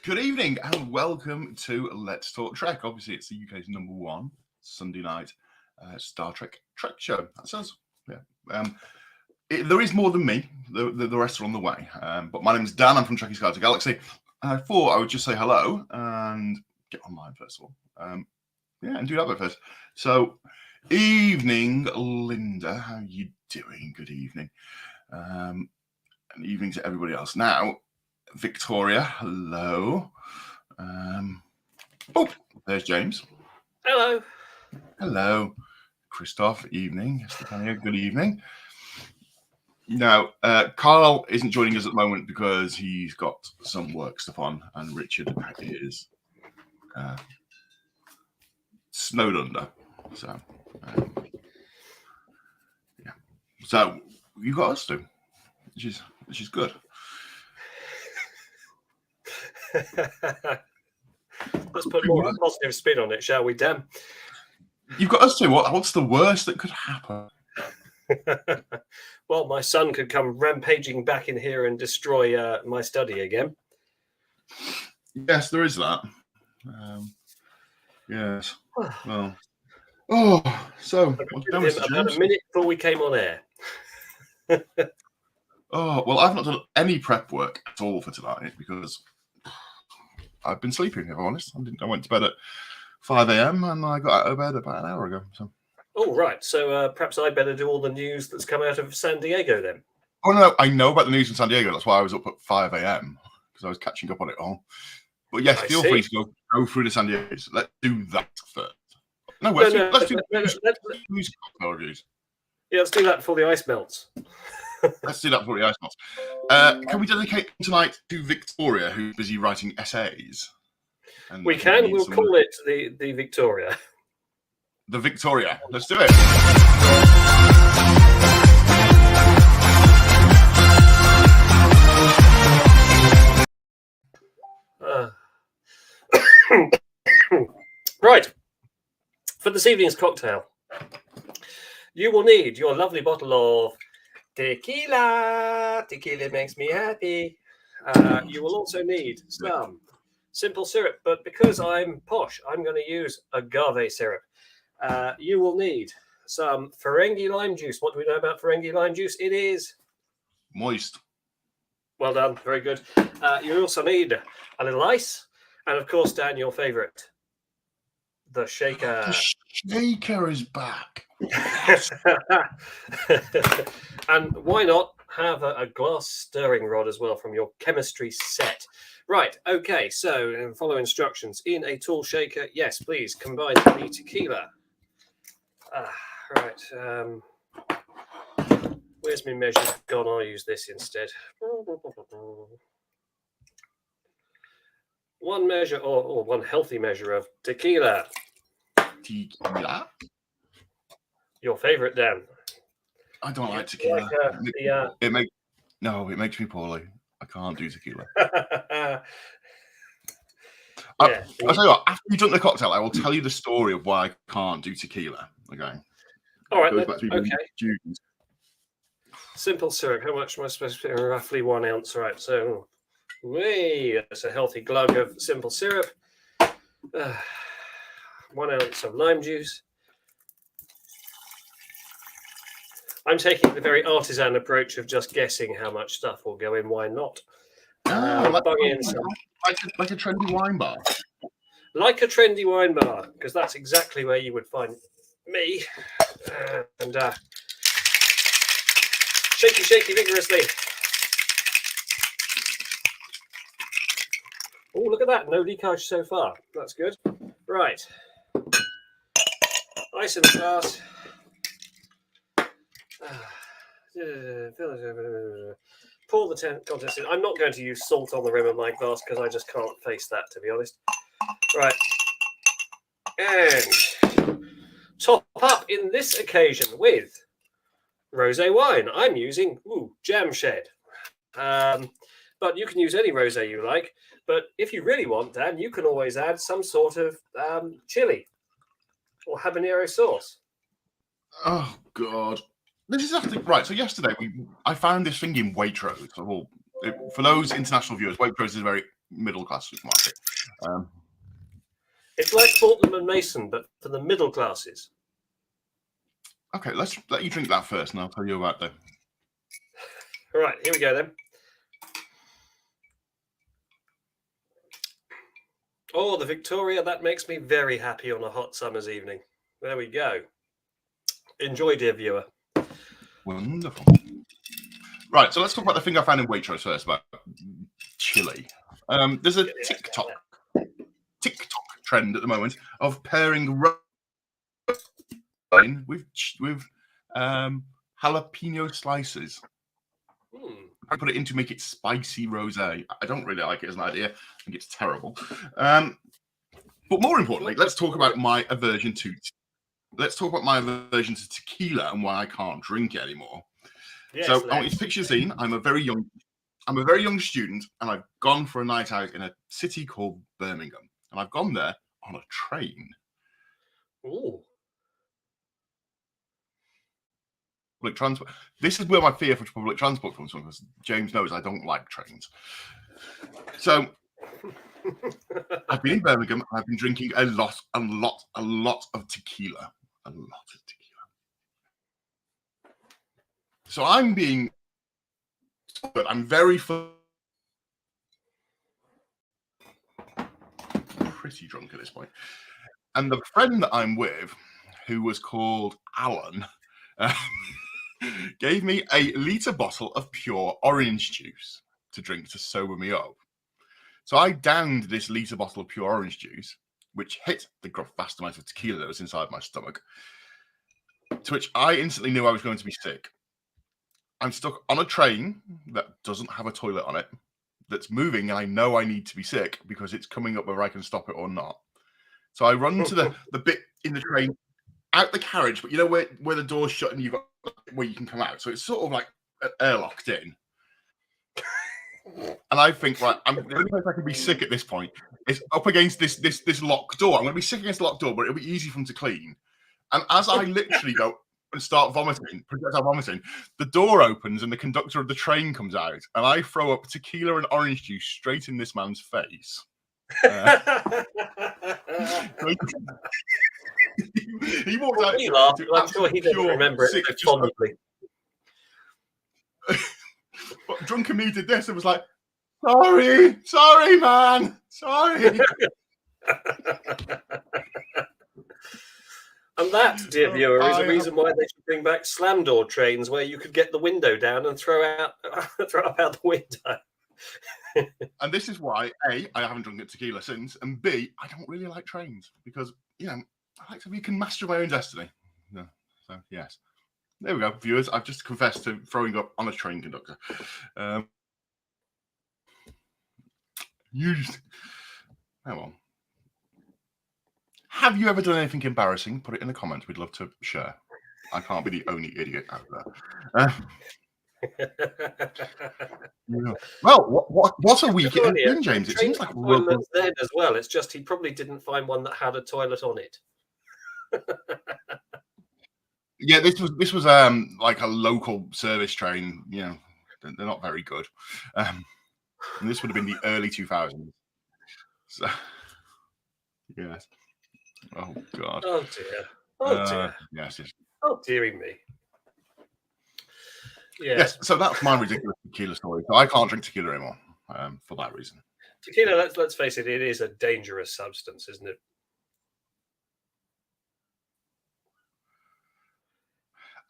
Good evening and welcome to Let's Talk Trek. Obviously, it's the UK's number one Sunday night Star Trek show. That sounds, yeah. There is more than me. The rest are on the way. But my name's Dan. I'm from Trekkie Sky to Galaxy. And I thought I would just say hello and get online first of all. And do that bit first. So, evening, Linda. How you doing? Good evening. And evening to everybody else. Now, Victoria, hello. There's James. Hello. Hello. Christoph, evening. Stefania, good evening. Now, Carl isn't joining us at the moment because he's got some work stuff on, and Richard is snowed under. So, yeah. So you got us two, which is good. Let's put more of a positive spin on it, shall we, Dan? You've got us two. What's the worst that could happen? Well, my son could come rampaging back in here and destroy my study again. Yes, there is that. Yes. Well. So about a minute before we came on air. Well, I've not done any prep work at all for tonight because I've been sleeping, if I'm honest. I went to bed at 5 a.m. and I got out of bed about an hour ago. So. Oh, right. So perhaps I better do all the news that's come out of San Diego then. Oh, no, I know about the news from San Diego. That's why I was up at 5 a.m. because I was catching up on it all. But yes, feel free to go through the San Diego. Let's do that first. Let's do news reviews. Yeah, let's do that before the ice melts. Let's do that before the ice melts. Can we dedicate tonight to Victoria, who's busy writing essays? We can. We'll call it the Victoria. The Victoria. Let's do it. Right. For this evening's cocktail, you will need your lovely bottle of tequila. Tequila makes me happy. You will also need some simple syrup, but because I'm posh, I'm going to use agave syrup. You will need some Ferengi lime juice. What do we know about Ferengi lime juice? It is moist. Well done. Very good. You also need a little ice. And of course, Dan, your favorite, the shaker. The shaker is back. And why not have a glass stirring rod as well from your chemistry set? Right. Okay. So follow instructions. In a tall shaker, yes, please combine the tequila. Right. Where's my measure gone? I'll use this instead. One measure or one healthy measure of tequila. Tequila? Your favorite, Dan? I don't like tequila. It makes me poorly. I can't do tequila. I'll tell you what, after you've done the cocktail, I will tell you the story of why I can't do tequila. Okay. All right. Okay. Simple syrup. How much am I supposed to put? Roughly 1 ounce. Right. So, that's a healthy glug of simple syrup. 1 ounce of lime juice. I'm taking the very artisan approach of just guessing how much stuff will go in. Why not? Like a trendy wine bar. Like a trendy wine bar, because that's exactly where you would find me. And shaky vigorously. Oh, look at that. No leakage so far. That's good. Right. Ice in the glass. Pour the contents in. I'm not going to use salt on the rim of my glass because I just can't face that, to be honest. Right. And top up in this occasion with rosé wine. I'm using Jam Shed. But you can use any rosé you like. But if you really want, Dan, you can always add some sort of chili or habanero sauce. Oh, God. This is actually right. So yesterday I found this thing in Waitrose. For those international viewers, Waitrose is a very middle class supermarket. It's like Fortnum and Mason, but for the middle classes. Okay, let's let you drink that first, and I'll tell you about the. All right, here we go then. Oh, the Victoria, that makes me very happy on a hot summer's evening. There we go. Enjoy, dear viewer. Wonderful. Right, so let's talk about the thing I found in Waitrose first about chili. There's a TikTok trend at the moment of pairing with jalapeno slices. I put it in to make it spicy rosé. I don't really like it as an idea. I think it's terrible. But more importantly, let's talk about my aversion to tequila and why I can't drink it anymore. Yes, so I want you to picture the scene. I'm a very young student, and I've gone for a night out in a city called Birmingham, and I've gone there on a train. Ooh. Public transport. This is where my fear for public transport comes from, because James knows I don't like trains. So I've been in Birmingham, and I've been drinking a lot of tequila. So I'm very pretty drunk at this point. And the friend that I'm with, who was called Alan, gave me a litre bottle of pure orange juice to drink to sober me up. So I downed this litre bottle of pure orange juice, which hit the vast amount of tequila that was inside my stomach, to which I instantly knew I was going to be sick. I'm stuck on a train that doesn't have a toilet on it, that's moving, and I know I need to be sick because it's coming up whether I can stop it or not. So I run to the bit in the train, out the carriage, but you know where the door's shut and you've got where you can come out. So it's sort of like airlocked in. And I think, right, the only place I can be sick at this point is up against this locked door. I'm going to be sick against the locked door, but it'll be easy for them to clean. And as I literally go and start vomiting, the door opens and the conductor of the train comes out, and I throw up tequila and orange juice straight in this man's face. He walked out. I'm sure he doesn't remember it so fondly. But drunken me did this and was like, sorry, man, sorry. And that, dear viewer, is a reason why they should bring back slam door trains where you could get the window down and throw up out the window. And this is why, A, I haven't drunk tequila since, and B, I don't really like trains because, I like to be can master my own destiny. No, so, yes. There we go, viewers. I've just confessed to throwing up on a train conductor. Hang on. Have you ever done anything embarrassing? Put it in the comments. We'd love to share. I can't be the only idiot out there. Well, what a week it has been, James. It seems like toilets then as well. It's just he probably didn't find one that had a toilet on it. Yeah, this was like a local service train. They're not very good. And this would have been the early 2000s. So, yes. Oh God. Oh dear. Oh dear. Yes. Oh dearie me. Yes. So that's my ridiculous tequila story. So I can't drink tequila anymore for that reason. Tequila, let's face it, it is a dangerous substance, isn't it?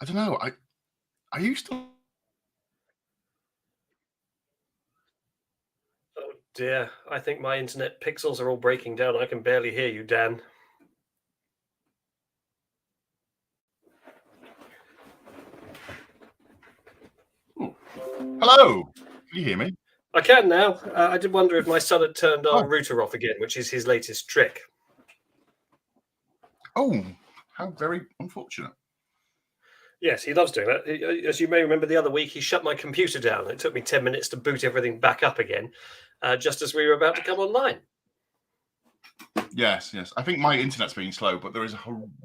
I don't know. I used to. Oh dear. I think my internet pixels are all breaking down. I can barely hear you, Dan. Hello. Can you hear me? I can now. I did wonder if my son had turned our router off again, which is his latest trick. Oh, how very unfortunate. Yes, he loves doing that. As you may remember, the other week, he shut my computer down. It took me 10 minutes to boot everything back up again, just as we were about to come online. Yes. I think my internet's being slow, but there is a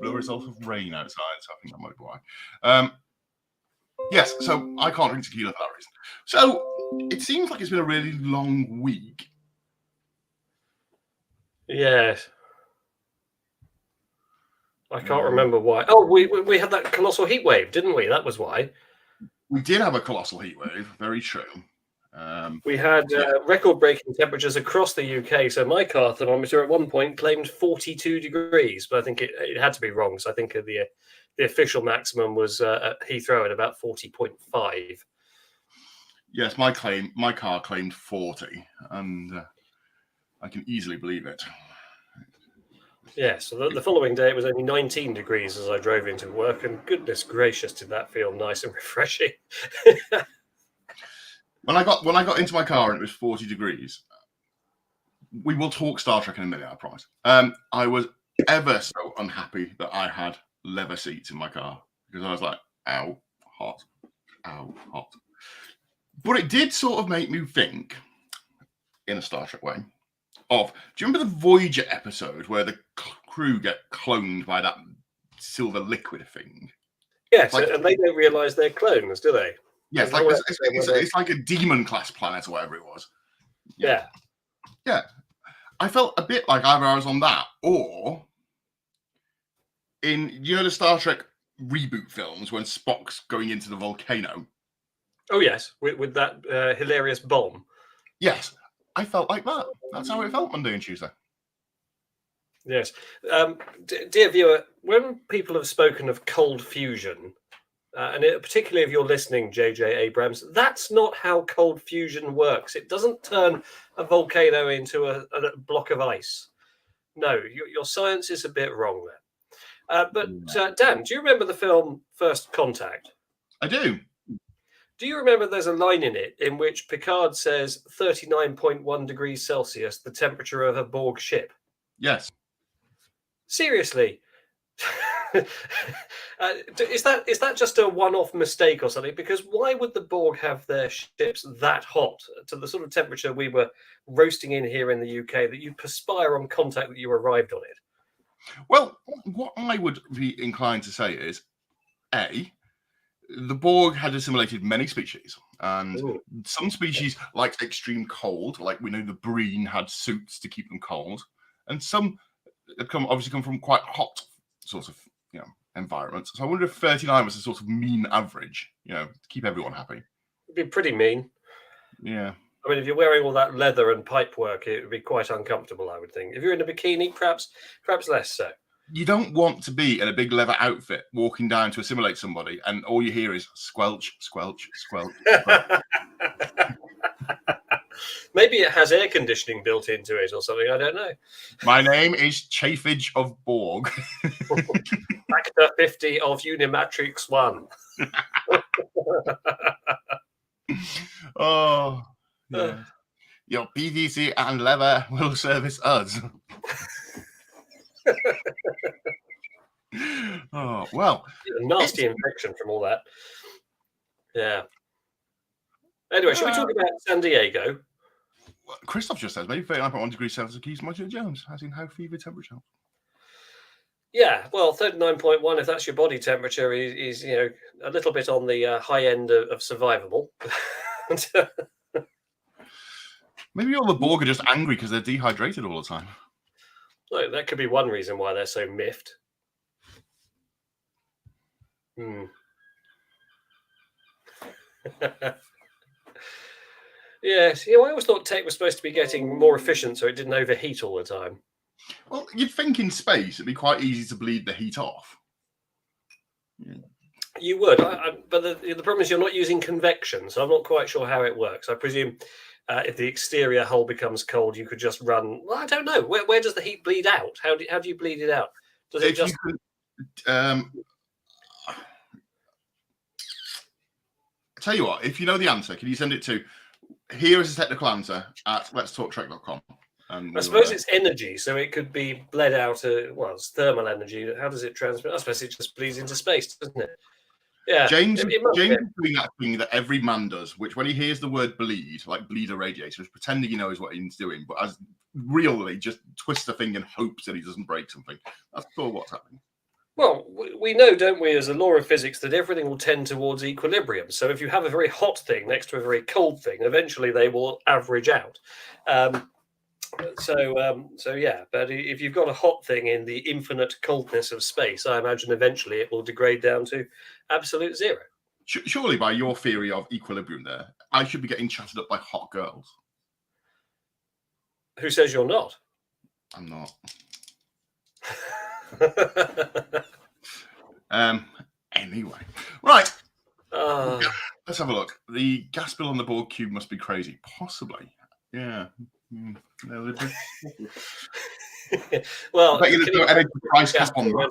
result of rain outside, so I think that might be why. Yes, so I can't drink tequila for that reason. So it seems like it's been a really long week. Yes. I can't remember why. Oh, we had that colossal heat wave, didn't we? That was why. We did have a colossal heat wave. Very true. We had record-breaking temperatures across the UK. So my car thermometer at one point claimed 42 degrees, but I think it had to be wrong. So I think the official maximum was at Heathrow at about 40.5. Yes, my car claimed 40, and I can easily believe it. Yeah, so the following day it was only 19 degrees as I drove into work, and goodness gracious, did that feel nice and refreshing. When I got into my car and it was 40 degrees, we will talk Star Trek in a minute, I promise. I was ever so unhappy that I had leather seats in my car because I was like, ow, hot. But it did sort of make me think, in a Star Trek way, of, do you remember the Voyager episode where the crew get cloned by that silver liquid thing? Yes, and they don't realise they're clones, do they? Yeah, it's like a demon class planet or whatever it was. Yeah. I felt a bit like either I was on that or in, the Star Trek reboot films when Spock's going into the volcano. Oh yes, with that hilarious bomb. Yes, I felt like that. That's how it felt Monday and Tuesday. Yes. Dear viewer, when people have spoken of cold fusion, and particularly if you're listening, J.J. Abrams, that's not how cold fusion works. It doesn't turn a volcano into a block of ice. No, your science is a bit wrong there. But Dan, do you remember the film First Contact? I do. Do you remember there's a line in it in which Picard says 39.1 degrees Celsius, the temperature of a Borg ship? Yes. Seriously? Is that just a one-off mistake or something? Because why would the Borg have their ships that hot to the sort of temperature we were roasting in here in the UK that you perspire on contact that you arrived on it? Well, what I would be inclined to say is, A, the Borg had assimilated many species, and some species liked extreme cold, like we know the Breen had suits to keep them cold, and some had obviously come from quite hot sort of environments. So I wonder if 39 was a sort of mean average, to keep everyone happy. It'd be pretty mean. Yeah. I mean, if you're wearing all that leather and pipe work, it would be quite uncomfortable, I would think. If you're in a bikini, perhaps less so. You don't want to be in a big leather outfit walking down to assimilate somebody, and all you hear is squelch, squelch, squelch. squelch. Maybe it has air conditioning built into it or something. I don't know. My name is Chafage of Borg. Factor 50 of Unimatrix 1. Oh, yeah. Your PVC and leather will service us. Oh, well. A nasty infection from all that. Yeah. Anyway, should we talk about San Diego? Well, Christoph just says maybe 39.1 degrees Celsius keeps Mojo Jones, as in how fever temperature. Yeah, well, 39.1, if that's your body temperature, is a little bit on the high end of survivable. Maybe all the Borg are just angry because they're dehydrated all the time. Look, that could be one reason why they're so miffed. Yes, I always thought tech was supposed to be getting more efficient so it didn't overheat all the time. Well, you'd think in space it'd be quite easy to bleed the heat off. Yeah. You would, but the problem is you're not using convection, so I'm not quite sure how it works. I presume if the exterior hull becomes cold, you could just run. Well, I don't know. Where does the heat bleed out? How do you bleed it out? Does it just? Tell you what, if you know the answer, can you send it to here is a technical answer at letstalktrek.com. I suppose it's energy, so it could be bled out. It's thermal energy. How does it transmit? I suppose it just bleeds into space, doesn't it? Yeah. James is doing that thing that every man does, which when he hears the word bleed, like bleed a radiator, is pretending he knows what he's doing, but as really just twists the thing and hopes that he doesn't break something. That's all what's happening. Well, we know, don't we, as a law of physics, that everything will tend towards equilibrium. So if you have a very hot thing next to a very cold thing, eventually they will average out. So yeah, but if you've got a hot thing in the infinite coldness of space, I imagine eventually it will degrade down to absolute zero. Surely, by your theory of equilibrium, there, I should be getting chatted up by hot girls. Who says you're not? I'm not. Anyway, right. Let's have a look. The gas bill on the board cube must be crazy. Possibly. Yeah. Well, I bet you there's no energy price cap on that.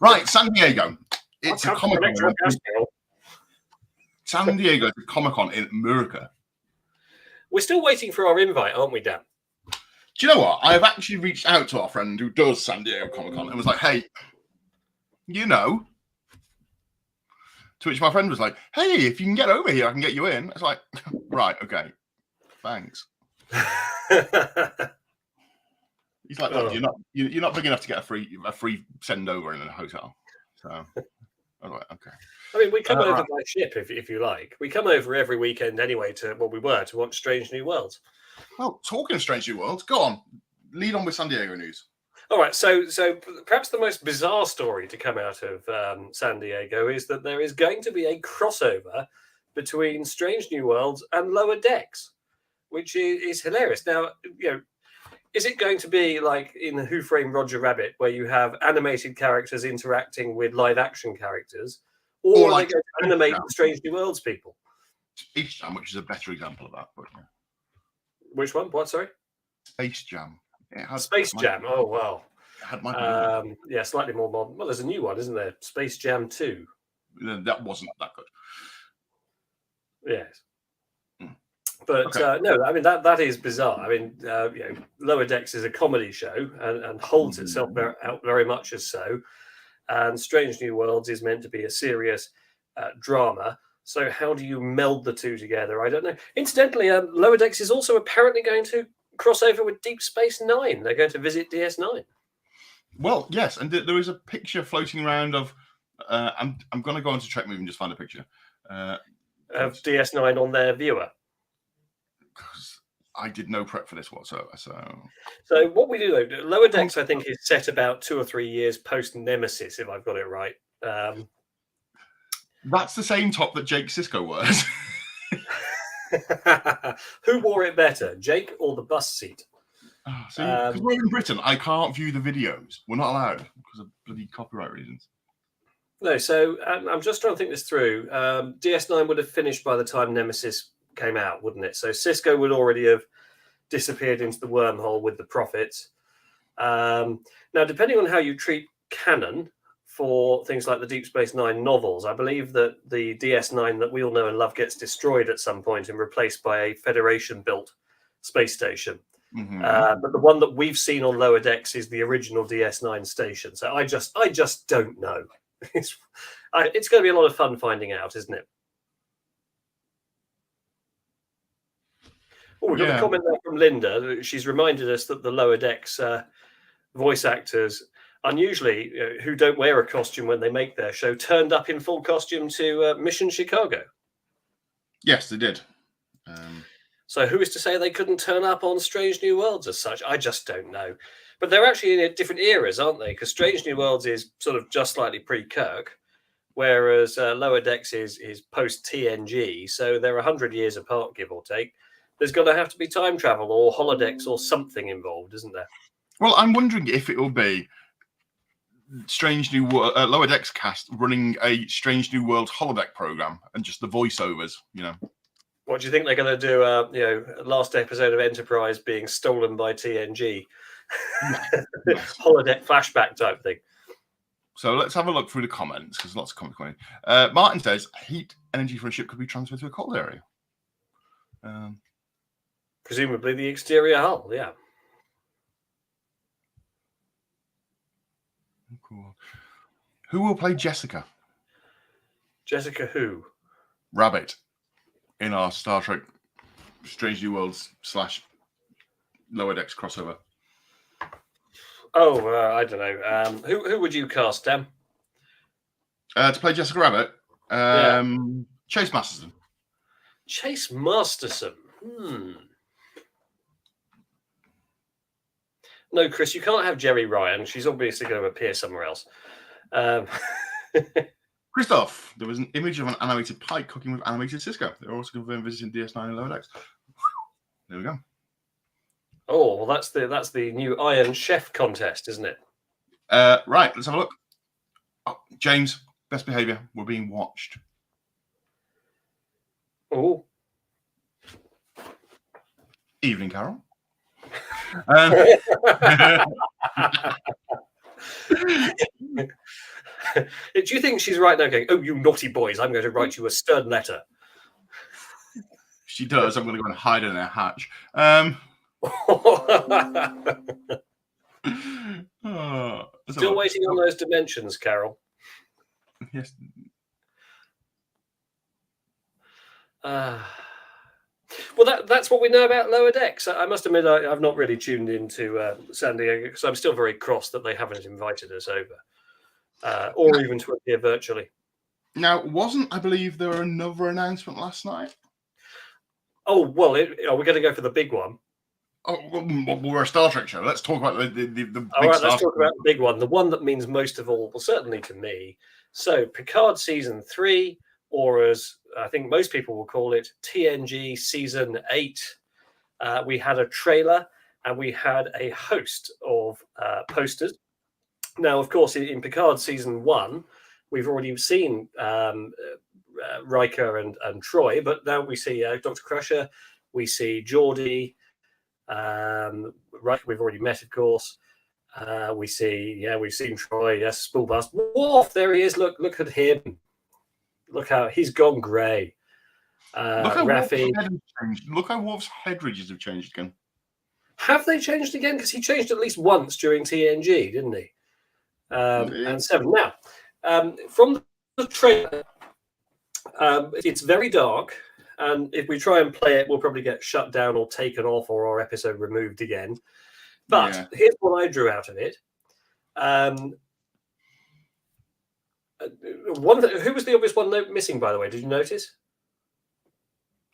Right, San Diego. It's a Comic-Con. San Diego is a Comic-Con in America. We're still waiting for our invite, aren't we, Dan? Do you know what? I've actually reached out to our friend who does San Diego Comic-Con and was like, hey, you know. To which my friend was like, hey, if you can get over here, I can get you in. It's like, right, okay. Thanks. He's like, look, you're not big enough to get a free send over in a hotel. So I'm like, okay. I mean, we come over by ship if you like. We come over every weekend anyway to watch Strange New Worlds. Well, talking of Strange New Worlds, go on. Lead on with San Diego news. All right, so perhaps the most bizarre story to come out of San Diego is that there is going to be a crossover between Strange New Worlds and Lower Decks, which is hilarious. Now, is it going to be like in Who Framed Roger Rabbit, where you have animated characters interacting with live action characters, or like are they going to animate Strange New Worlds people? Space Jam, which is a better example of that. But yeah. Which one? What? Sorry. Space Jam. Space Jam. Oh wow. Yeah, slightly more modern. Well, there's a new one, isn't there? Space Jam 2. That wasn't that good. Yes. But okay. No, I mean that is bizarre. I mean, Lower Decks is a comedy show and holds itself out very much as so. And Strange New Worlds is meant to be a serious drama. So how do you meld the two together? I don't know. Incidentally, Lower Decks is also apparently going to cross over with Deep Space Nine. They're going to visit DS9. Well, yes, and there is a picture floating around of. I'm going to go onto Trek Move and just find a picture of DS9 on their viewer. Because I did no prep for this whatsoever. So what we do though, Lower Decks, I think, is set about 2 or 3 years post Nemesis, if I've got it right. That's the same top that Jake Sisko wears. Who wore it better, Jake or the bus seat? See, because we're in Britain, I can't view the videos. We're not allowed because of bloody copyright reasons. No, so I'm just trying to think this through. DS9 would have finished by the time Nemesis came out, wouldn't it? So Sisko would already have disappeared into the wormhole with the Prophets. Now, depending on how you treat canon for things like the Deep Space Nine novels, I believe that the DS9 that we all know and love gets destroyed at some point and replaced by a Federation-built space station. Mm-hmm. But the one that we've seen on Lower Decks is the original DS9 station. So I just don't know. It's going to be a lot of fun finding out, isn't it? Oh, we've got a comment there from Linda. She's reminded us that the Lower Decks voice actors, unusually, who don't wear a costume when they make their show, turned up in full costume to Mission Chicago. Yes, they did. So who is to say they couldn't turn up on Strange New Worlds as such? I just don't know. But they're actually in different eras, aren't they? Because Strange New Worlds is sort of just slightly pre-Kirk, whereas Lower Decks is post-TNG. So they're 100 years apart, give or take. There's going to have to be time travel or holodecks or something involved, isn't there? Well, I'm wondering if it will be Strange New Lower Decks cast running a Strange New Worlds holodeck program and just the voiceovers, What do you think they're going to do? Last episode of Enterprise being stolen by TNG, holodeck flashback type thing. So let's have a look through the comments because lots of comments coming in. Martin says heat energy from a ship could be transferred to a cold area. Presumably the exterior hull, yeah. Cool. Who will play Jessica? Jessica who? Rabbit in our Star Trek Strange New Worlds / Lower Decks crossover. Oh, I don't know. Who would you cast, Dan? To play Jessica Rabbit? Chase Masterson. Chase Masterson. No, Chris, you can't have Jerry Ryan. She's obviously going to appear somewhere else. Christoph, there was an image of an animated Pike cooking with animated Cisco. They're also confirmed visiting DS9 and Lower Decks. There we go. Oh, well, that's the new Iron Chef contest, isn't it? Right, let's have a look. Oh, James, best behaviour. We're being watched. Oh. Evening, Carol. Do you think she's right now going, oh, you naughty boys, I'm going to write you a stern letter? She does. I'm going to go and hide in her hatch. Still waiting on those dimensions, Carol. Yes. Well, that's what we know about Lower Decks. I must admit, I've not really tuned into San Diego because I'm still very cross that they haven't invited us over, or even to appear virtually. Now, I believe there were another announcement last night? Oh, well, are we going to go for the big one? Oh, we're a Star Trek show. Let's talk about the big all right, let's talk about the big one. The one that means most of all, well, certainly to me. So, Picard Season 3, or as I think most people will call it, TNG Season 8. We had a trailer and we had a host of posters. Now, of course, in Picard Season 1, we've already seen Riker and Troy, but now we see Dr. Crusher, we see Geordi, Riker we've already met, of course. We've seen Troy, yes, spool past. Worf, there he is. Look at him. Look how he's gone grey. Raffi. Look how Worf's head ridges have changed again. Have they changed again? Because he changed at least once during TNG, didn't he? And 7. Now, from the trailer, it's very dark, and if we try and play it, we'll probably get shut down or taken off or our episode removed again. But here's what I drew out of it. Who was the obvious one missing, by the way? Did you notice?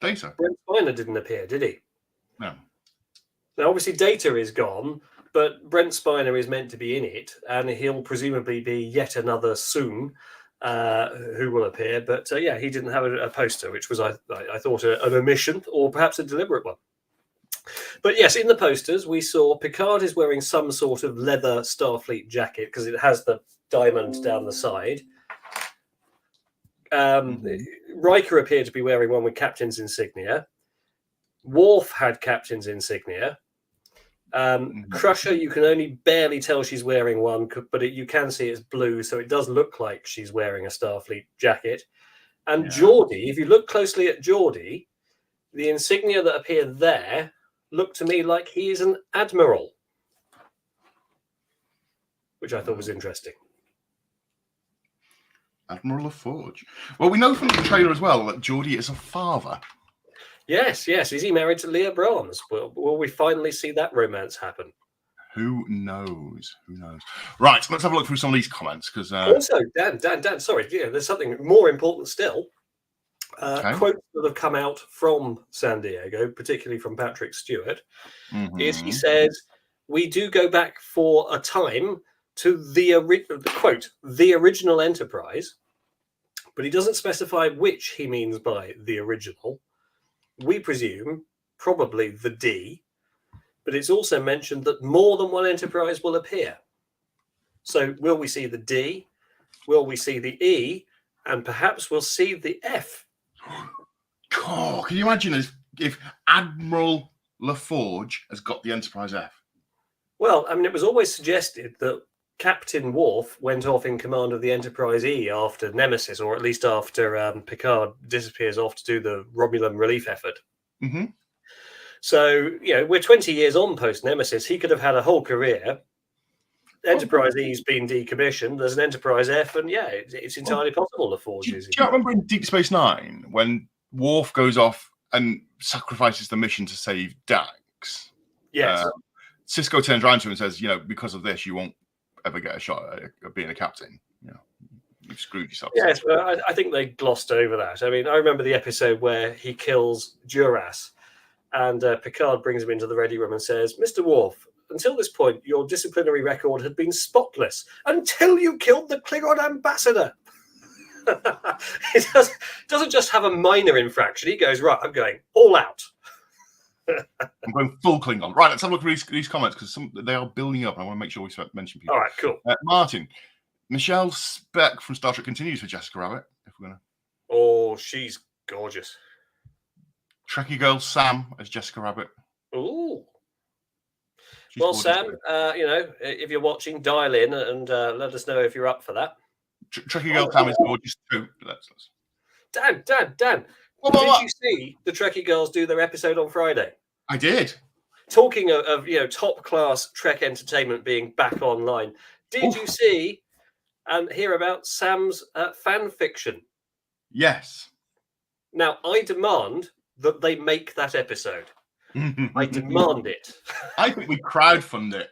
Data. Brent Spiner didn't appear, did he? No. Now, obviously, Data is gone, but Brent Spiner is meant to be in it, and he'll presumably be yet another soon who will appear. But he didn't have a poster, which was, I thought, an omission or perhaps a deliberate one. But yes, in the posters, we saw Picard is wearing some sort of leather Starfleet jacket because it has the diamond down the side. Riker appeared to be wearing one with captain's insignia. Worf had captain's insignia. Crusher, you can only barely tell she's wearing one, but you can see it's blue, so it does look like she's wearing a Starfleet jacket. And Geordi, if you look closely at Geordi, the insignia that appear there look to me like he is an admiral, which I thought was interesting. Admiral LaForge. Well, we know from the trailer as well that Geordi is a father. Yes. Is he married to Leah Brahms? Will we finally see that romance happen? Who knows? Right, let's have a look through some of these comments. Because also, Dan, sorry, there's something more important still. Quotes that have come out from San Diego, particularly from Patrick Stewart, is he says, we do go back for a time to the original Enterprise, but he doesn't specify which he means by the original. We presume probably the D, but it's also mentioned that more than one Enterprise will appear. So will we see the D? Will we see the E? And perhaps we'll see the F. Oh, can you imagine if Admiral LaForge has got the Enterprise F? Well, I mean, it was always suggested that Captain Worf went off in command of the Enterprise E after Nemesis, or at least after Picard disappears off to do the Romulan relief effort. Mm-hmm. So, we're 20 years on post-Nemesis. He could have had a whole career. Enterprise E's been decommissioned. There's an Enterprise F, and it's entirely possible LaForge is. Do you remember in Deep Space Nine when Worf goes off and sacrifices the mission to save Dax? Yes. Cisco turns around to him and says, because of this, you won't ever get a shot at being a captain. You've screwed yourself. Yes, but I think they glossed over that. I mean, I remember the episode where he kills Duras, and Picard brings him into the ready room and says, Mr. Worf, until this point, your disciplinary record had been spotless until you killed the Klingon ambassador. He doesn't just have a minor infraction. He goes, right, I'm going all out. I'm going full Klingon. Right, let's have a look at these comments because they are building up and I want to make sure we mention people. All right, cool. Martin, Michelle Speck from Star Trek Continues for Jessica Rabbit. If we're going to. Oh, she's gorgeous. Trekkie girl Sam as Jessica Rabbit. Ooh. She's Well, gorgeous. Sam, if you're watching, dial in and let us know if you're up for that. Trekkie girl Sam is gorgeous too. Dan, did you see the Trekkie girls do their episode on Friday? I did. Talking of top class Trek entertainment being back online, did you see and hear about Sam's fan fiction? Yes. Now, I demand that they make that episode. I demand it. I think we crowdfund it.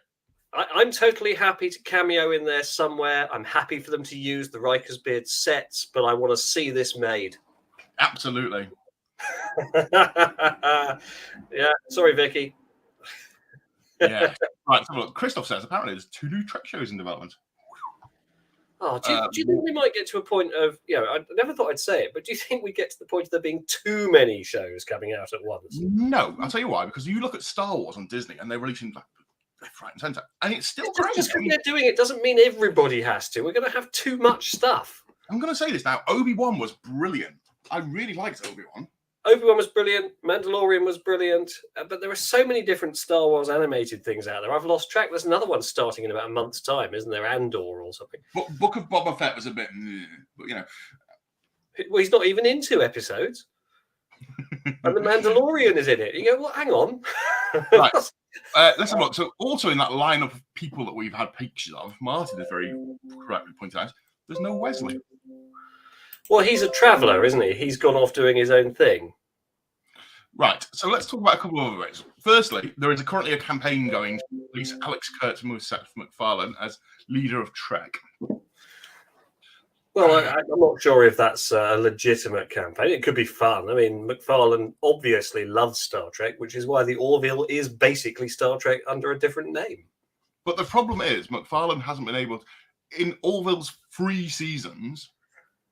I'm totally happy to cameo in there somewhere. I'm happy for them to use the Riker's Beard sets, but I want to see this made. Absolutely. Yeah, sorry, Vicky. Yeah. Right, so look, Christoph says apparently there's 2 new Trek shows in development. Oh, do you think we might get to a point of, I never thought I'd say it, but do you think we get to the point of there being too many shows coming out at once? No, I'll tell you why, because you look at Star Wars on Disney and they're releasing left, right, and centre, and it's still great. Just because they're doing it doesn't mean everybody has to. We're going to have too much stuff. I'm going to say this now. Obi-Wan was brilliant. I really liked Obi-Wan. Obi-Wan was brilliant. Mandalorian was brilliant. But there are so many different Star Wars animated things out there. I've lost track. There's another one starting in about a month's time, isn't there? Andor or something. Book of Boba Fett was a bit, but Well, he's not even in 2 episodes. And the Mandalorian is in it. You go, well, hang on. Right. Let's have a look. So also in that lineup of people that we've had pictures of, Martin has very correctly pointed out, there's no Wesley. Well, he's a traveller, isn't he? He's gone off doing his own thing. Right. So let's talk about a couple of other ways. Firstly, there is currently a campaign going to release Alex Kurtzman with Seth MacFarlane as leader of Trek. Well, I'm not sure if that's a legitimate campaign. It could be fun. I mean, MacFarlane obviously loves Star Trek, which is why the Orville is basically Star Trek under a different name. But the problem is MacFarlane hasn't been able to, in Orville's 3 seasons,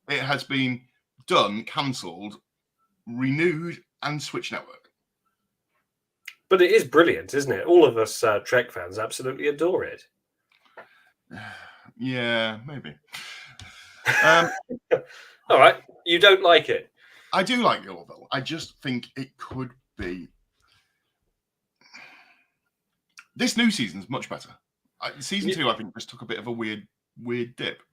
it has been done, cancelled, renewed, and switched network. But it is brilliant, isn't it? All of us Trek fans absolutely adore it. Yeah, maybe. All right, you don't like it. I do like the Orville. I just think it could be. This new season's much better. Season 2, I think, just took a bit of a weird dip.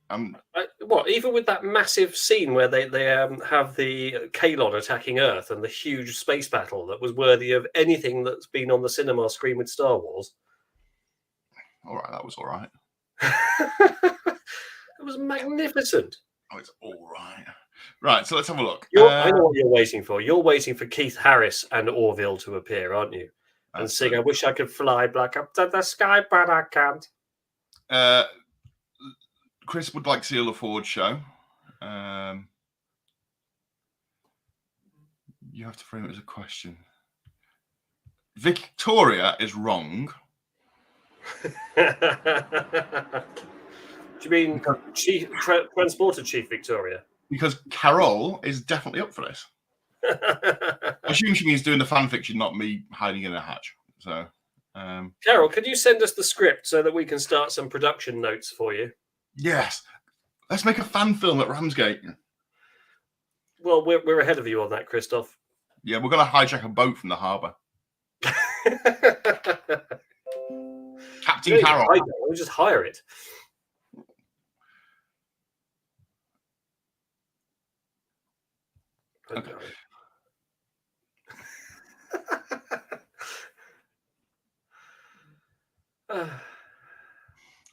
What? Even with that massive scene where they have the Kalon attacking Earth and the huge space battle that was worthy of anything that's been on the cinema screen with Star Wars. All right, that was all right. It was magnificent. Oh, it's all right. Right, so let's have a look. I know what you're waiting for. You're waiting for Keith Harris and Orville to appear, aren't you? And sing, I wish I could fly back up to the sky, but I can't. Chris would like to see a LaForge show. You have to frame it as a question. Victoria is wrong. Do you mean Transporter Chief Victoria? Because Carol is definitely up for this. I assume she means doing the fan fiction, not me hiding in a hatch. So, Carol, can you send us the script so that we can start some production notes for you? Yes. Let's make a fan film at Ramsgate. Well, we're ahead of you on that, Christoph. Yeah, we're going to hijack a boat from the harbour. Captain Carol. We'll just hire it. Okay.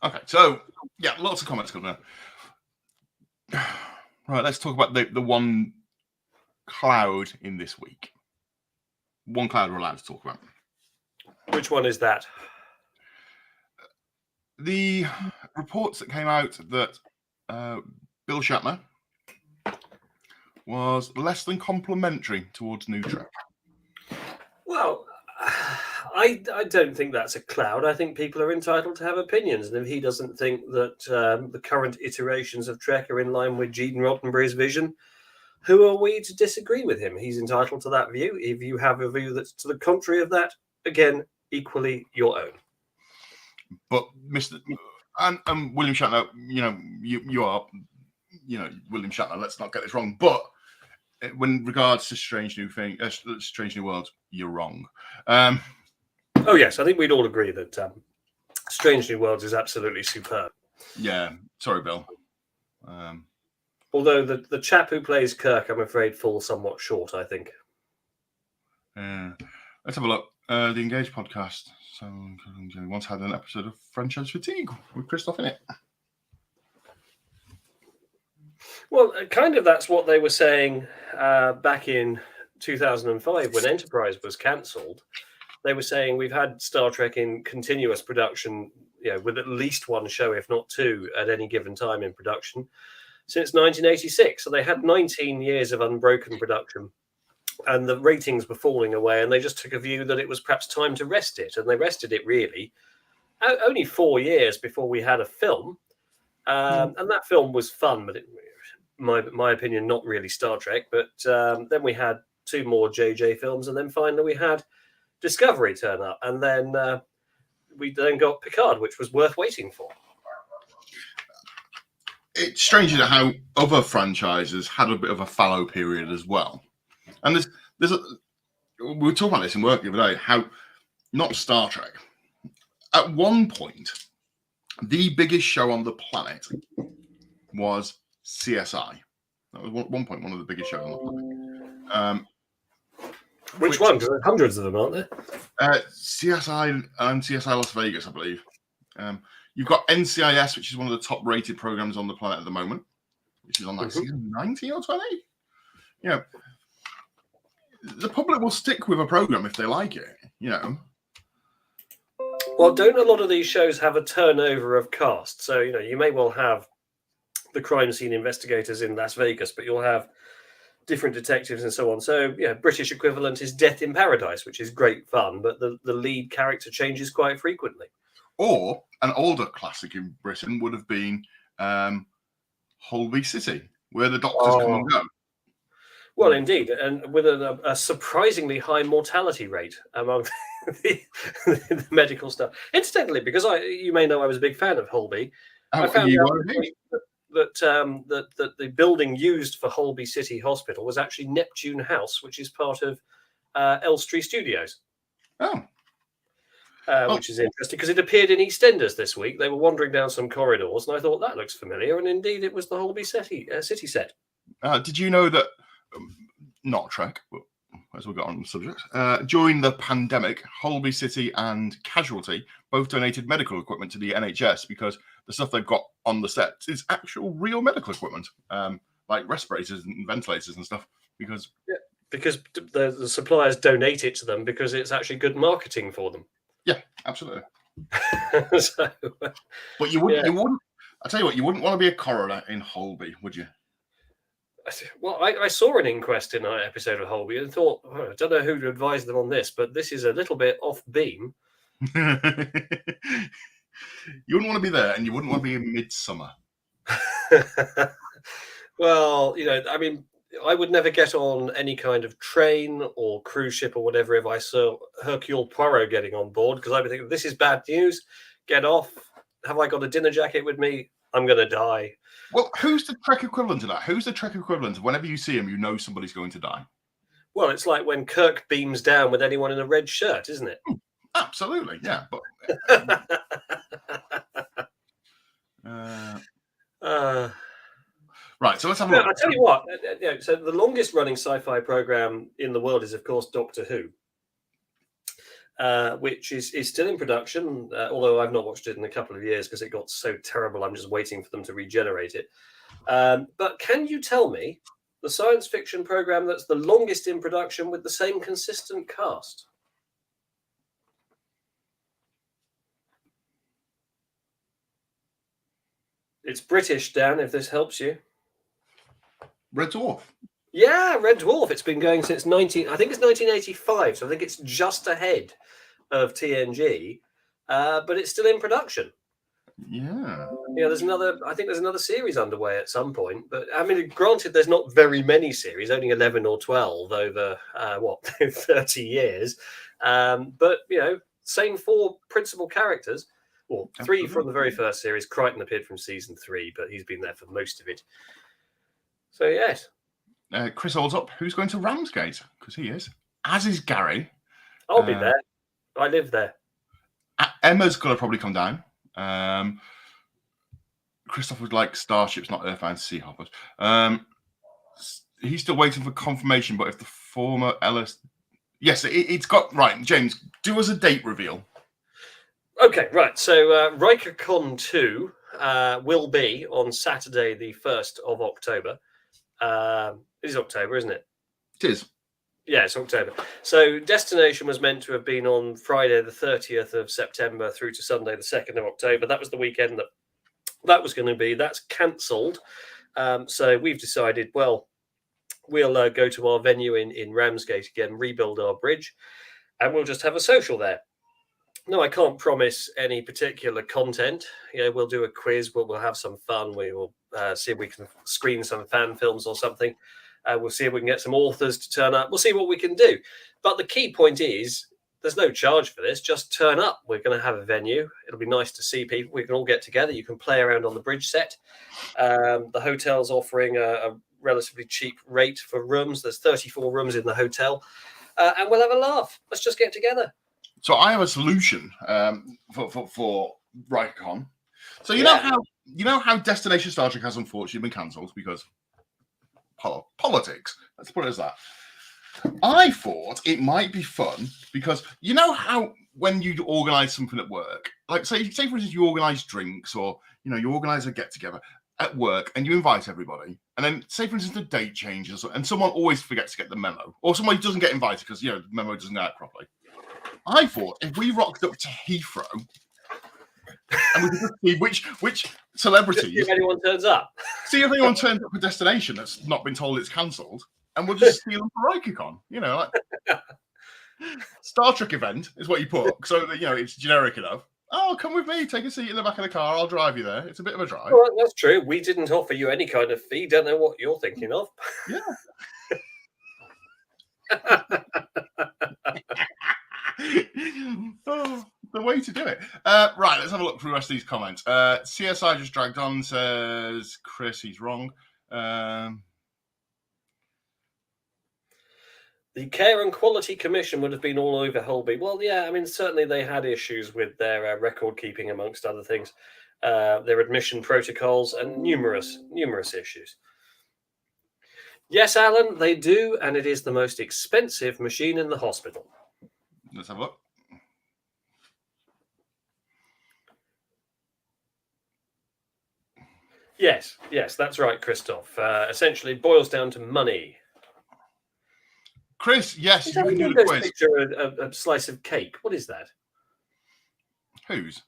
Okay, so yeah, lots of comments coming in. Right, let's talk about the one cloud in this week. One cloud we're allowed to talk about. Which one is that? The reports that came out that Bill Shatner was less than complimentary towards New Trek. Well, I don't think that's a cloud. I think people are entitled to have opinions, and if he doesn't think that the current iterations of Trek are in line with Gene Roddenberry's vision, who are we to disagree with him? He's entitled to that view. If you have a view that's to the contrary of that, again, equally your own. But Mr. and William Shatner, you are, William Shatner. Let's not get this wrong. But when regards to Strange New Worlds, you're wrong. Oh yes, I think we'd all agree that Strange New Worlds is absolutely superb. Yeah, sorry, Bill. Although the chap who plays Kirk, I'm afraid, falls somewhat short, I think. Let's have a look. The Engage podcast. So we once had an episode of Franchise Fatigue with Christoph in it. Well, kind of that's what they were saying back in 2005 when Enterprise was cancelled. They were saying we've had Star Trek in continuous production, with at least one show, if not two, at any given time in production since 1986. So they had 19 years of unbroken production, and the ratings were falling away. And they just took a view that it was perhaps time to rest it, and they rested it really only 4 years before we had a film, and that film was fun, but my opinion, not really Star Trek. But then we had two more JJ films, and then finally we had Discovery turn up, and then we then got Picard, which was worth waiting for. It's strange how other franchises had a bit of a fallow period as well. And we were talking about this in work the other day, how not Star Trek. At one point, the biggest show on the planet was CSI. That was at one point one of the biggest shows on the planet. Which one? There are hundreds of them, aren't there? CSI and CSI Las Vegas, I believe. You've got NCIS, which is one of the top-rated programs on the planet at the moment, which is on season 19 or 20. The public will stick with a program if they like it, Well, don't a lot of these shows have a turnover of cast? So, you may well have the crime scene investigators in Las Vegas, but you'll have different detectives and so on. So, British equivalent is Death in Paradise, which is great fun, but the lead character changes quite frequently. Or an older classic in Britain would have been Holby City, where the doctors come and go. Well, indeed, and with a surprisingly high mortality rate among the medical staff. Incidentally, because you may know I was a big fan of Holby, I found out that the building used for Holby City Hospital was actually Neptune House, which is part of Elstree Studios. Oh. Which is interesting because it appeared in EastEnders this week. They were wandering down some corridors, and I thought that looks familiar. And indeed, it was the Holby city set. Did you know that, not Trek, but as we got on the subject, during the pandemic, Holby City and Casualty both donated medical equipment to the NHS because the stuff they've got on the sets is actual real medical equipment, like respirators and ventilators and stuff. Because the suppliers donate it to them because it's actually good marketing for them. Yeah, absolutely. But you wouldn't. I tell you what, you wouldn't want to be a coroner in Holby, would you? Well, I saw an inquest in an episode of Holby and thought, I don't know who to advise them on this, but this is a little bit off beam. You wouldn't want to be there, and you wouldn't want to be in Midsummer. Well, I would never get on any kind of train or cruise ship or whatever if I saw Hercule Poirot getting on board, because I would think, this is bad news. Get off. Have I got a dinner jacket with me? I'm going to die. Well, who's the Trek equivalent of that? Who's the Trek equivalent of whenever you see him, you know somebody's going to die? Well, it's like when Kirk beams down with anyone in a red shirt, isn't it? Absolutely, yeah. But right, so let's have a look. I'll tell you what. So the longest running sci-fi program in the world is, of course, Doctor Who, which is still in production, although I've not watched it in a couple of years because it got so terrible. I'm just waiting for them to regenerate it. But can you tell me the science fiction program that's the longest in production with the same consistent cast? It's British, Dan, if this helps you. Red Dwarf. Yeah, Red Dwarf. It's been going since I think it's 1985, so I think it's just ahead of TNG, but it's still in production. Yeah. There's another series underway at some point, but I mean, granted, there's not very many series, only 11 or 12 over 30 years. But same 4 principal characters, or 3 from the very first series. Crichton appeared from season 3, but he's been there for most of it. So yes. Chris Alsop, who's going to Ramsgate? Because he is, as is Gary. I'll be there. I live there. Emma's going to probably come down. Christoph would like starships, not Earthbound Sea Hoppers. He's still waiting for confirmation, but if the former Ellis... Yes, it's got... Right, James, do us a date reveal. Okay, right. So RikerCon 2 will be on Saturday, the 1st of October. It is October, isn't it? It is. Yeah, it's October. So Destination was meant to have been on Friday, the 30th of September through to Sunday, the 2nd of October. That was the weekend that was going to be. That's cancelled. So we've decided, well, we'll go to our venue in Ramsgate again, rebuild our bridge, and we'll just have a social there. No, I can't promise any particular content. We'll do a quiz, we'll have some fun. We will see if we can screen some fan films or something. We'll see if we can get some authors to turn up. We'll see what we can do. But the key point is, there's no charge for this. Just turn up. We're going to have a venue. It'll be nice to see people. We can all get together. You can play around on the bridge set. The hotel's offering a relatively cheap rate for rooms. There's 34 rooms in the hotel. And we'll have a laugh. Let's just get together. So I have a solution for RikerCon. So you know how Destination Star Trek has unfortunately been cancelled because politics. Let's put it as that. I thought it might be fun because you know how when you organise something at work, like say for instance you organise drinks or you organise a get together at work and you invite everybody, and then say for instance the date changes and someone always forgets to get the memo, or somebody doesn't get invited because the memo doesn't go out properly. I thought if we rocked up to Heathrow and we could see which celebrities, see if anyone turns up, for Destination that's not been told it's cancelled, and we'll just steal them for RikerCon. Like Star Trek event is what you put, so that it's generic enough. Oh, come with me, take a seat in the back of the car. I'll drive you there. It's a bit of a drive. Well, that's true. We didn't offer you any kind of fee. Don't know what you're thinking of. Yeah. Oh, the way to do it. Right, let's have a look through the rest of these comments. CSI just dragged on, says Chris, he's wrong. The Care and Quality Commission would have been all over Holby. Well, yeah, I mean, certainly they had issues with their record keeping, amongst other things, their admission protocols, and numerous issues. Yes, Alan, they do, and it is the most expensive machine in the hospital. Let's have a look. Yes, that's right, Christoph. Essentially, boils down to money. Chris, yes, you can do the quiz. Picture a slice of cake. What is that? Whose?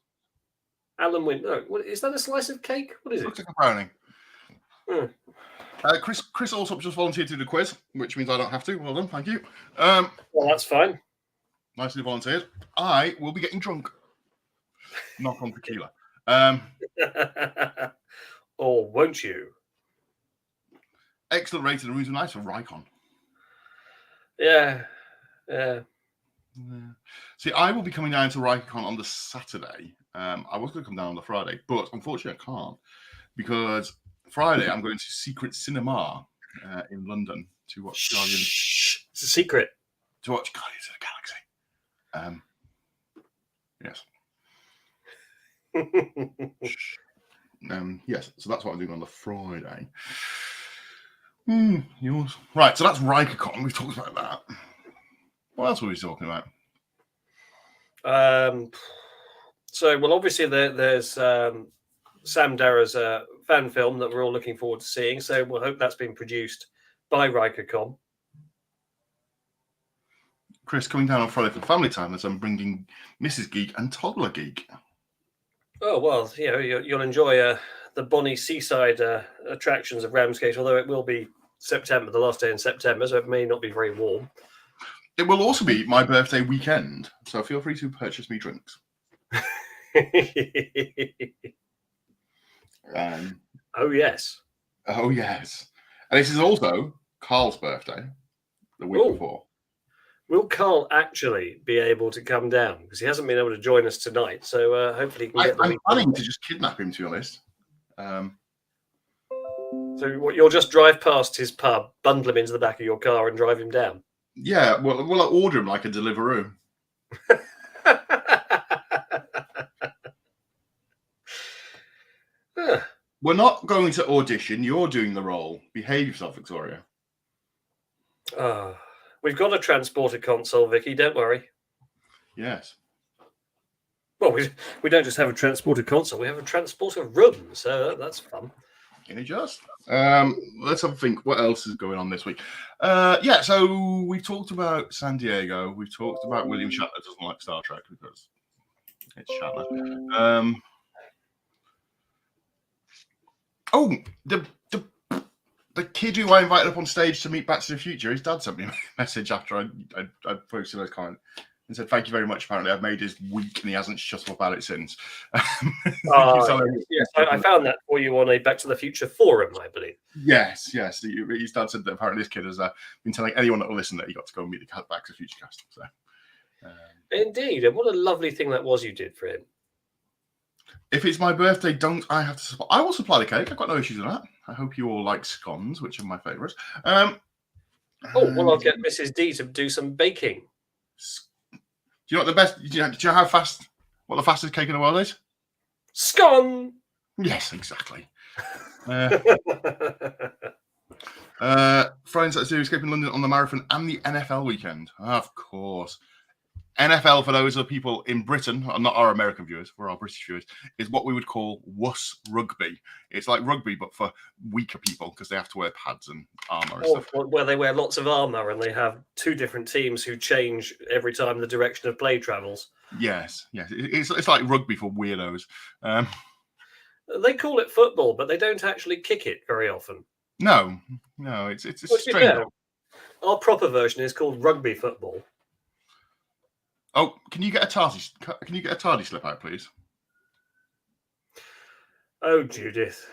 Alan Wynn. No, is that a slice of cake? What is it? Looks like a brownie. Chris also just volunteered to do the quiz, which means I don't have to. Well done, thank you. Well, that's fine. Nicely volunteered. I will be getting drunk. Not on tequila. Or won't you? Excellent rating. The rooms are nice for RikerCon. Yeah. See, I will be coming down to RikerCon on the Saturday. I was going to come down on the Friday, but unfortunately I can't because Friday I'm going to Secret Cinema in London to watch Guardians. Shh, it's a secret. To watch Guardians of the Galaxy. Yes. Yes, so that's what I'm doing on the Friday. Yours. Right, so that's RikerCon. We've talked about that. What else were we talking about? Well, obviously there's Sam Darrah's fan film that we're all looking forward to seeing. So we'll hope that's been produced by RikerCon. Chris, coming down on Friday for family time as I'm bringing Mrs. Geek and Toddler Geek. Oh, well, you'll enjoy the bonny seaside attractions of Ramsgate, although it will be September, the last day in September, so it may not be very warm. It will also be my birthday weekend, so feel free to purchase me drinks. Oh, yes. Oh, yes. And this is also Carl's birthday, the week before. Will Carl actually be able to come down? Because he hasn't been able to join us tonight, so hopefully he can get the I'm planning to just kidnap him, to be honest. So what, you'll just drive past his pub, bundle him into the back of your car and drive him down? Yeah, well, I'll order him like a Deliveroo. We're not going to audition. You're doing the role. Behave yourself, Victoria. We've got a transporter console, Vicky. Don't worry. Yes. Well, we don't just have a transporter console. We have a transporter room, so that's fun. Can you just? Let's have a think. What else is going on this week? Yeah, so we've talked about San Diego. We've talked about William Shatner doesn't like Star Trek because it's Shatner. The kid who I invited up on stage to meet Back to the Future, his dad sent me a message after I posted those comments and said, "Thank you very much. Apparently, I've made his week and he hasn't shut up about it since." Yes, I found that for you on a Back to the Future forum, I believe. Yes. His dad said that apparently this kid has been telling anyone that will listen that he got to go and meet the Back to the Future cast. So, indeed, and what a lovely thing that was you did for him. If it's my birthday, don't I have to supply? I will supply the cake. I've got no issues with that. I hope you all like scones, which are my favourites. I'll get Mrs. D to do some baking. Do you know what the best? Do you know how fast? What the fastest cake in the world is? Scone. Yes, exactly. Friends that do Escaping London on the marathon and the NFL weekend, of course. NFL, for those of people in Britain, not our American viewers, for our British viewers, is what we would call wuss rugby. It's like rugby, but for weaker people because they have to wear pads and armour and stuff. Where they wear lots of armour and they have two different teams who change every time the direction of play travels. Yes. It's like rugby for weirdos. They call it football, but they don't actually kick it very often. No, it's strange. Our proper version is called rugby football. Oh, can you get a tardy slip out, please? Oh, Judith.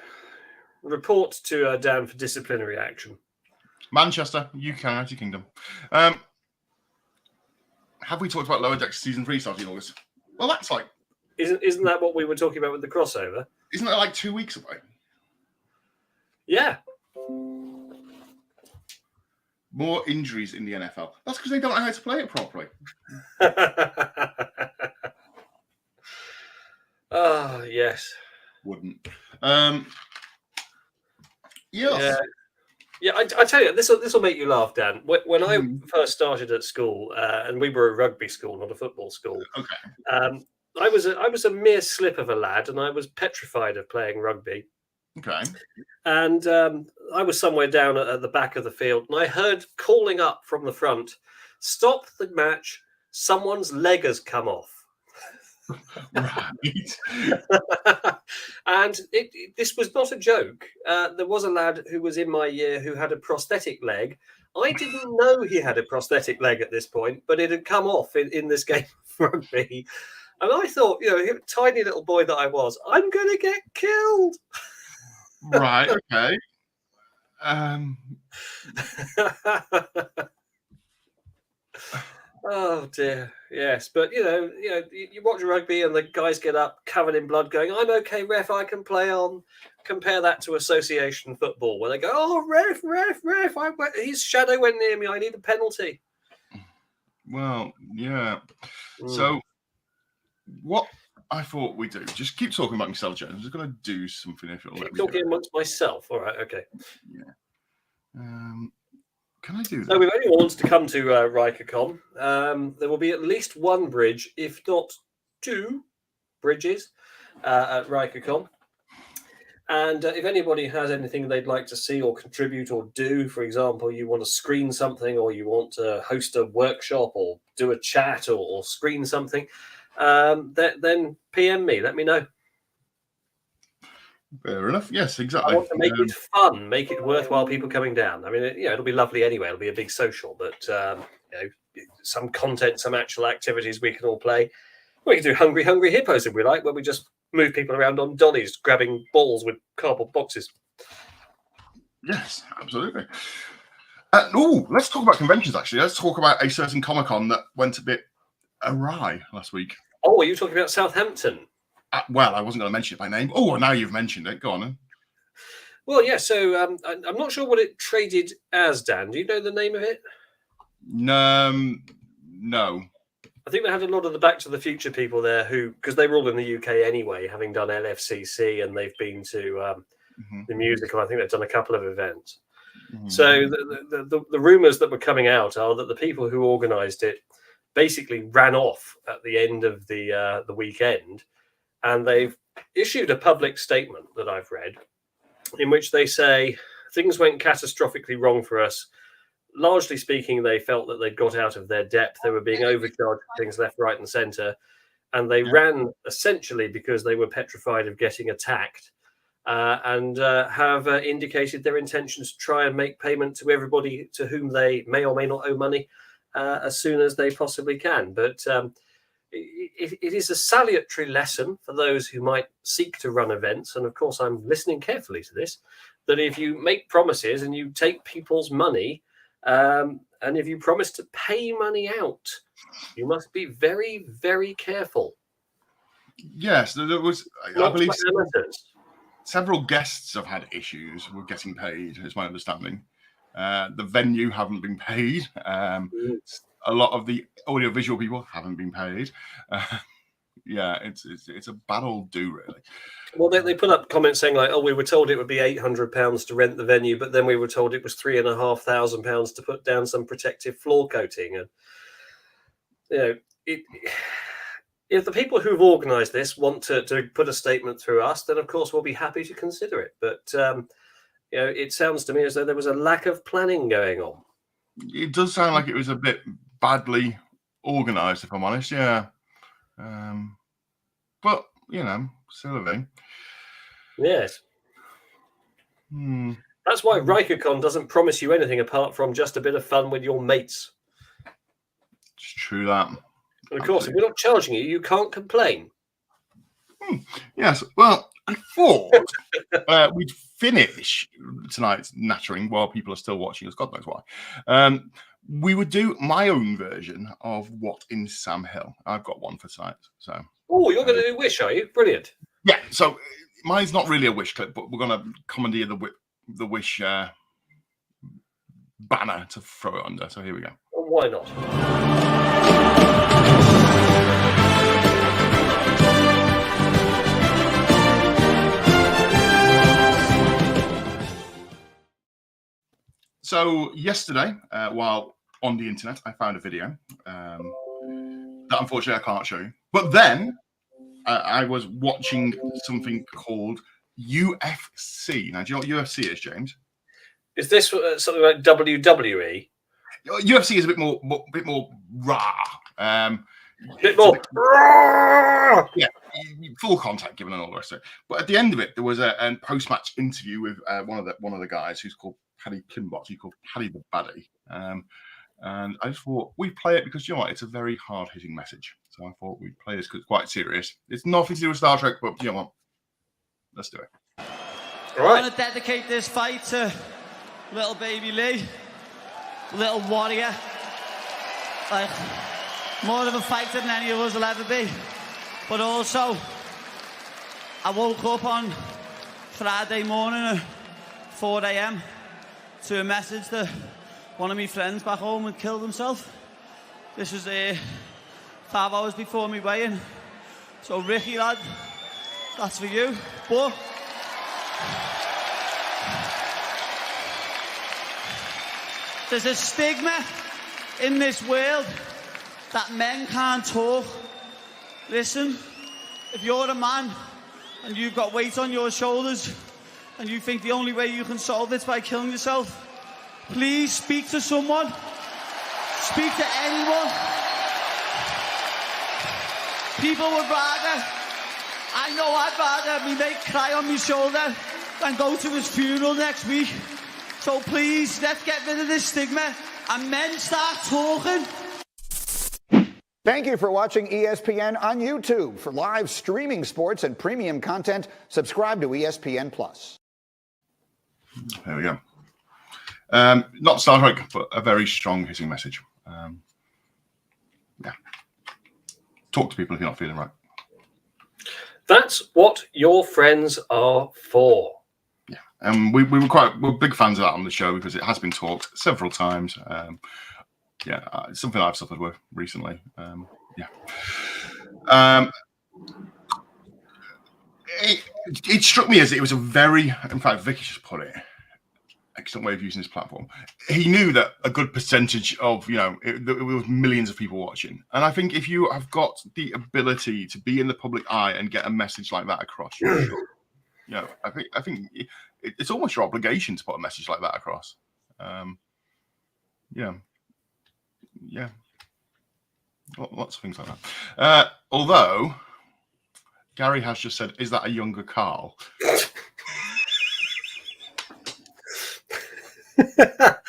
Report to Dan for disciplinary action. Manchester, UK, United Kingdom. Have we talked about Lower Decks season 3 starting in August? Well, that's like... Isn't that what we were talking about with the crossover? Isn't that like 2 weeks away? Yeah. More injuries in the NFL. That's because they don't know how to play it properly. Oh, yes. Wouldn't. Yes. Yeah, I tell you, this will make you laugh, Dan. When I first started at school, and we were a rugby school, not a football school. Okay. I was a mere slip of a lad, and I was petrified of playing rugby. Okay. And I was somewhere down at the back of the field, and I heard calling up from the front, "Stop the match! Someone's leg has come off." Right. And this was not a joke. There was a lad who was in my year who had a prosthetic leg. I didn't know he had a prosthetic leg at this point, but it had come off in this game of rugby. And I thought, tiny little boy that I was, I'm going to get killed. Right. Okay. Oh dear, yes, but you watch rugby and the guys get up covered in blood, going, "I'm okay, ref, I can play on." Compare that to association football, where they go, "Oh, ref, his shadow went near me. I need a penalty." Well, yeah. So, what I thought we'd do, just keep talking about myself, James. I'm just going to do something if it'll let me. Talking amongst myself. All right, okay. Yeah. Can I do that? So, if anyone wants to come to RikerCon, there will be at least one bridge, if not two bridges, at RikerCon. And if anybody has anything they'd like to see or contribute or do, for example, you want to screen something or you want to host a workshop or do a chat or screen something, then PM me, let me know. Fair enough. Yes, exactly. I want to make it fun, make it worthwhile people coming down. I mean, it'll be lovely anyway. It'll be a big social, but some content, some actual activities we can all play. We can do Hungry Hungry Hippos if we like, where we just move people around on dollies, grabbing balls with cardboard boxes. Yes, absolutely. Let's talk about conventions, actually. Let's talk about a certain Comic-Con that went a bit awry last week. Oh, are you talking about Southampton? Well, I wasn't going to mention it by name. Oh, now you've mentioned it. Go on then. Well, yeah, so I'm not sure what it traded as, Dan. Do you know the name of it? No. I think they had a lot of the Back to the Future people there because they were all in the UK anyway, having done LFCC, and they've been to the musical. I think they've done a couple of events. Mm-hmm. So the rumours that were coming out are that the people who organised it basically ran off at the end of the weekend, and they've issued a public statement that I've read in which they say things went catastrophically wrong for us. Largely speaking, they felt that they'd got out of their depth. They were being overcharged for things left, right, and centre. And they ran essentially because they were petrified of getting attacked and have indicated their intentions to try and make payment to everybody to whom they may or may not owe money as soon as they possibly can. But it is a salutary lesson for those who might seek to run events. And of course, I'm listening carefully to this, that if you make promises and you take people's money, and if you promise to pay money out, you must be very, very careful. Yes, there was, I believe, several guests have had issues with getting paid, is my understanding. The venue haven't been paid. A lot of the audiovisual people haven't been paid. Yeah, it's a bad old do, really. Well, they put up comments saying like, "Oh, we were told it would be £800 to rent the venue, but then we were told it was £3,500 to put down some protective floor coating." And you know, if the people who've organised this want to put a statement through us, then of course we'll be happy to consider it. But you know, it sounds to me as though there was a lack of planning going on. It does sound like it was a bit badly organised, if I'm honest. Yeah. But you know, still a thing. Yes. That's why RikerCon doesn't promise you anything apart from just a bit of fun with your mates. It's true that. And of course, if we're not charging you, you can't complain. Yes. Well, I thought we'd finish tonight's nattering while people are still watching us. God knows why. We would do my own version of What in Sam Hill. I've got one for tonight. So. Oh, you're going to do Wish, are you? Brilliant. Yeah. So mine's not really a Wish clip, but we're going to commandeer the Wish banner to throw it under. So here we go. Well, why not? So yesterday, while on the internet, I found a video that unfortunately I can't show you. But then I was watching something called UFC. Now, do you know what UFC is, James? Is this something like WWE? UFC is a bit more raw. Bit more. Yeah, full contact given and all the rest of it. But at the end of it, there was a post-match interview with one of the guys who's called Paddy Kimbot. He's called Paddy the Baddie. And I just thought we'd play it because, you know what, it's a very hard-hitting message. So I thought we'd play this because it's quite serious. It's nothing to do with Star Trek, but you know what? Let's do it. All right. I want to dedicate this fight to little baby Lee, little warrior. Like, more of a fighter than any of us will ever be. But also, I woke up on Friday morning at 4 a.m. to a message that one of my friends back home had killed himself. This was 5 hours before me weigh-in. So Ricky, lad, that's for you. But there's a stigma in this world that men can't talk. Listen, if you're a man and you've got weight on your shoulders and you think the only way you can solve it is by killing yourself, please speak to someone. Speak to anyone. People would rather, I know I'd rather me mate cry on my shoulder than go to his funeral next week. So please, let's get rid of this stigma and men start talking. Thank you for watching ESPN on YouTube. For live streaming sports and premium content, subscribe to ESPN+. There we go. Not Star Trek, but a very strong hitting message. Yeah. Talk to people if you're not feeling right. That's what your friends are for. Yeah, and we're big fans of that on the show because it has been talked several times. It's something I've suffered with recently. It struck me as it was a very, in fact, Vicky just put it, excellent way of using this platform. He knew that a good percentage of, there was millions of people watching. And I think if you have got the ability to be in the public eye and get a message like that across, you should. I think it's almost your obligation to put a message like that across. Lots of things like that. Although Gary has just said, "Is that a younger Carl?" To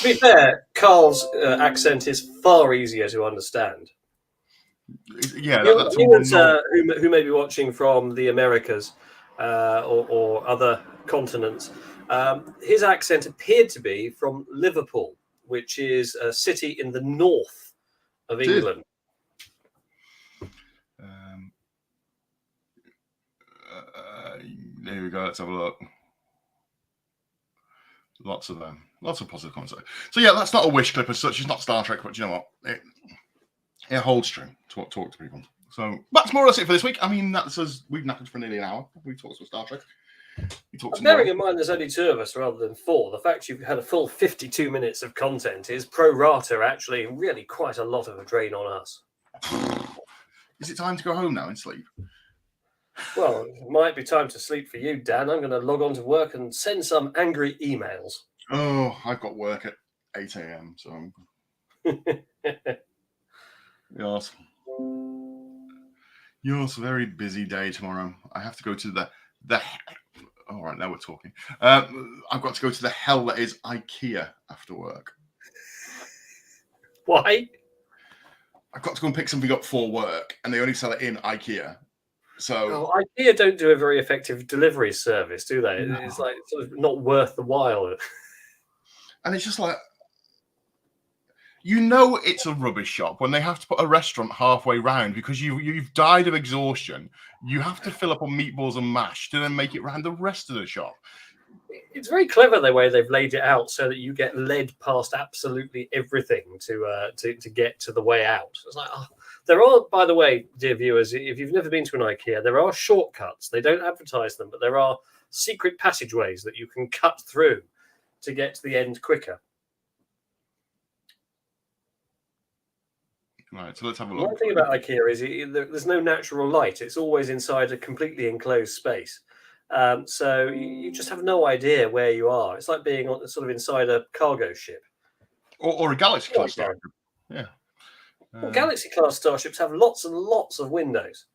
be fair, Carl's accent is far easier to understand. Yeah, viewers who may be watching from the Americas or other continents, his accent appeared to be from Liverpool, which is a city in the north of England. There we go. Let's have a look. Lots of positive comments. So yeah, that's not a wish clip as such. It's not Star Trek, but you know what? It holds true to talk to people. So that's more or less it for this week. I mean, that's us. We've knackered for nearly an hour. We talked about Star Trek. Bearing in mind there's only 2 of us rather than 4, the fact you've had a full 52 minutes of content is pro rata actually really quite a lot of a drain on us. Is it time to go home now and sleep? Well, it might be time to sleep for you, Dan. I'm going to log on to work and send some angry emails. Oh, I've got work at 8 a.m. So yes, very busy day tomorrow. I have to go to the. All right, now we're talking. I've got to go to the hell that is IKEA after work. Why? I've got to go and pick something up for work, and they only sell it in IKEA. So IKEA don't do a very effective delivery service, do they? No. It's like sort of not worth the while. And it's just like, it's a rubbish shop when they have to put a restaurant halfway round because you've died of exhaustion. You have to fill up on meatballs and mash to then make it round the rest of the shop. It's very clever the way they've laid it out so that you get led past absolutely everything to get to the way out. It's like, there are, by the way, dear viewers, if you've never been to an IKEA, there are shortcuts. They don't advertise them, but there are secret passageways that you can cut through to get to the end quicker. Right, so let's have a look. One thing about IKEA is there's no natural light. It's always inside a completely enclosed space. So you just have no idea where you are. It's like being sort of inside a cargo ship. Or a Galaxy class starship. Yeah. Well, Galaxy class starships have lots and lots of windows.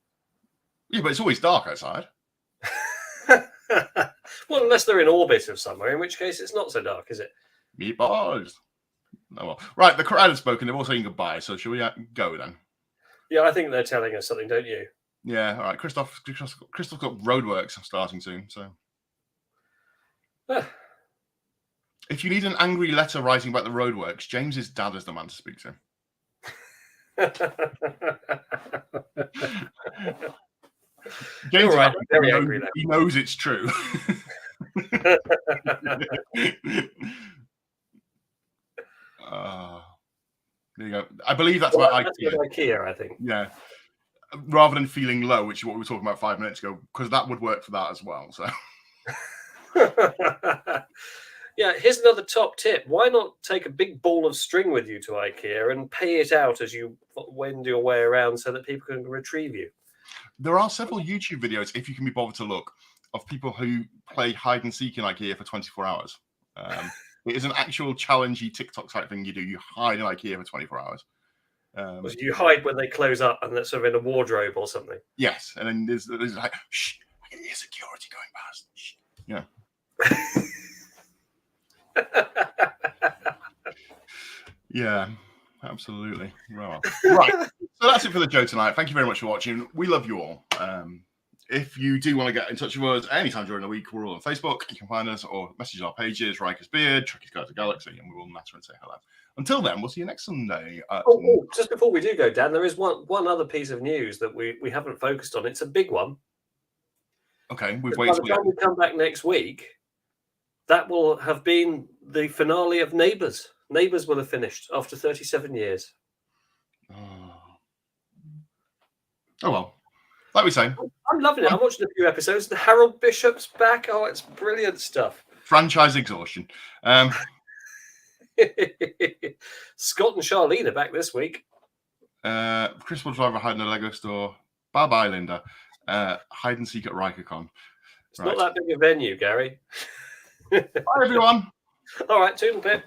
Yeah, but it's always dark outside. Well, unless they're in orbit of somewhere, in which case it's not so dark, is it? Meatballs. Oh, well. Right, the crowd has spoken. They're all saying goodbye. So shall we go then? Yeah, I think they're telling us something, don't you? Yeah, all right. Christoph's got roadworks starting soon, so. If you need an angry letter writing about the roadworks, James's dad is the man to speak to. James, right, very angry. He knows it's true. There you go. I believe that's about IKEA, I think. Yeah. Rather than feeling low, which is what we were talking about 5 minutes ago, because that would work for that as well. So. Yeah, here's another top tip. Why not take a big ball of string with you to IKEA and pay it out as you wend your way around so that people can retrieve you? There are several YouTube videos, if you can be bothered to look, of people who play hide and seek in IKEA for 24 hours. It is an actual challengey TikTok type thing you do. You hide in IKEA for 24 hours. You hide when they close up and that's sort of in a wardrobe or something. Yes, and then there's like, shh, I can hear security going past. Shh. Yeah. Yeah. Absolutely. Right. So that's it for the show tonight. Thank you very much for watching. We love you all. If you do want to get in touch with us anytime during the week, we're all on Facebook. You can find us or message our pages, Riker's Beard, Trekkies Guide to the Galaxy, and we will natter and say hello. Until then, we'll see you next Sunday. Just before we do go, Dan, there is one other piece of news that we haven't focused on. It's a big one. Okay, we've By the time we come back next week, that will have been the finale of Neighbours. Neighbours will have finished after 37 years. Oh well, like we say, I'm loving it. I'm watching a few episodes. The Harold Bishop's back. Oh, it's brilliant stuff. franchise exhaustion. Scott and Charlene are back this week. Chris will drive a hide in a Lego store. Bye, Linda. Hide and seek at RikerCon. It's not that big a venue, Gary. Bye, everyone. All right, toodle pip.